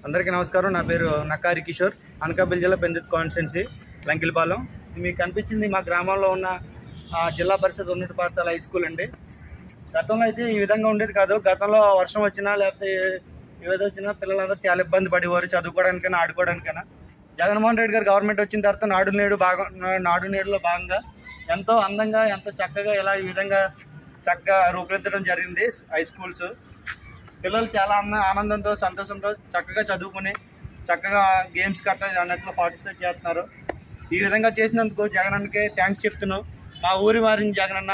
అందరికీ నమస్కారం. నా పేరు నక్కారి కిషోర్. అనకాపల్లి జిల్లా పెందుర్తి కాన్స్టిట్యున్సీ లంకిలపాలెం. మీకు కనిపించింది మా గ్రామంలో ఉన్న జిల్లా పరిషత్ ఉన్నత పాఠశాల హై స్కూల్ అండి. గతంలో అయితే ఈ విధంగా ఉండేది కాదు. గతంలో వర్షం వచ్చినా లేకపోతే ఏదో వచ్చినా పిల్లలందరూ చాలా ఇబ్బంది పడేవారు చదువుకోవడానికైనా ఆడుకోవడానికైనా. జగన్మోహన్ రెడ్డి గారు గవర్నమెంట్ వచ్చిన తర్వాత నాడు నేడులో భాగంగా ఎంతో అందంగా ఎంతో చక్కగా ఈ విధంగా చక్కగా రూపుదిద్దడం జరిగింది హై స్కూల్స్. పిల్లలు చాలా ఆనందంతో సంతోషంతో చక్కగా చదువుకుని చక్కగా గేమ్స్ గట్రా అన్నట్లు పార్టిసిపేట్ చేస్తున్నారు. ఈ విధంగా చేసినందుకు జగనన్నకే థ్యాంక్స్ చెప్తున్నాం. మా ఊరి వారిని జగనన్న.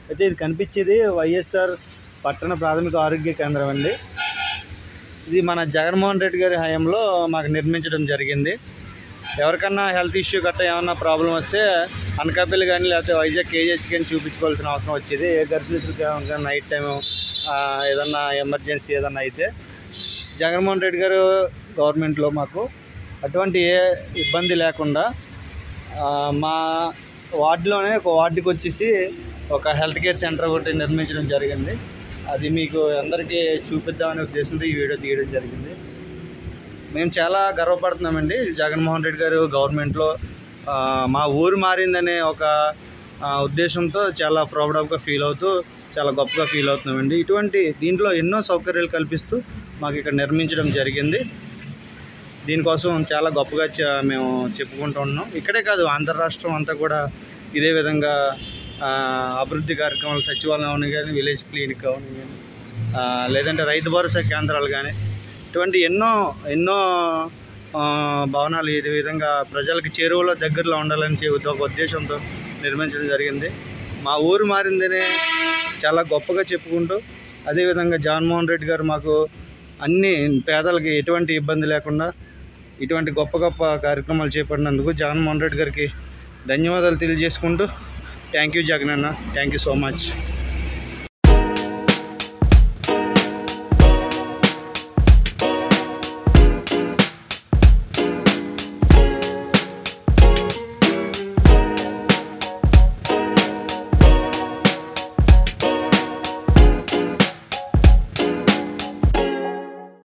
అయితే ఇది కనిపించేది వైఎస్ఆర్ పట్టణ ప్రాథమిక ఆరోగ్య కేంద్రం అండి. ఇది మన జగన్మోహన్ రెడ్డి గారి హయాంలో మాకు నిర్మించడం జరిగింది. ఎవరికన్నా హెల్త్ ఇష్యూ గట్రా ఏమన్నా ప్రాబ్లం వస్తే అనకాపల్లి కానీ లేకపోతే వైజాగ్ కేజీహెచ్ కానీ చూపించుకోవాల్సిన అవసరం వచ్చేది. ఏ గర్భిణీలకు నైట్ టైము ఏదన్నా ఎమర్జెన్సీ ఏదన్నా అయితే జగన్మోహన్ రెడ్డి గారు గవర్నమెంట్లో మాకు అటువంటి ఏ ఇబ్బంది లేకుండా మా వార్డులోనే ఒక వార్డుకి వచ్చేసి ఒక హెల్త్ కేర్ సెంటర్ ఒకటి నిర్మించడం జరిగింది. అది మీకు అందరికీ చూపిద్దామనే ఉద్దేశంతో ఈ వీడియో తీయడం జరిగింది. మేము చాలా గర్వపడుతున్నామండి. జగన్మోహన్ రెడ్డి గారు గవర్నమెంట్లో మా ఊరు మారిందనే ఒక ఉద్దేశంతో చాలా ప్రౌడ్గా ఫీల్ అవుతూ చాలా గొప్పగా ఫీల్ అవుతున్నామండి. దీంట్లో ఎన్నో సౌకర్యాలు కల్పిస్తూ మాకు ఇక్కడ నిర్మించడం జరిగింది. దీనికోసం చాలా గొప్పగా మేము చెప్పుకుంటూ ఉన్నాం. ఇక్కడే కాదు, ఆంధ్ర రాష్ట్రం అంతా కూడా ఇదే విధంగా అభివృద్ధి కార్యక్రమాలు సచివాలయం అవని కానీ విలేజ్ క్లినిక్ అవని కానీ లేదంటే రైతు భరోసా కేంద్రాలు కానీ ఇటువంటి ఎన్నో భవనాలు ఈ విధంగా ప్రజలకు చేరువలో దగ్గరలో ఉండాలని ఒక ఉద్దేశంతో నిర్మించడం జరిగింది. మా ఊరు మారిందనే చాలా గొప్పగా చెప్పుకుంటూ అదేవిధంగా జగన్మోహన్ రెడ్డి గారు మాకు అన్ని పేదలకి ఎటువంటి ఇబ్బంది లేకుండా ఇటువంటి గొప్ప కార్యక్రమాలు చేపట్టినందుకు జగన్మోహన్ రెడ్డి గారికి ధన్యవాదాలు తెలియజేసుకుంటూ thank you Jagananna, thank you so much.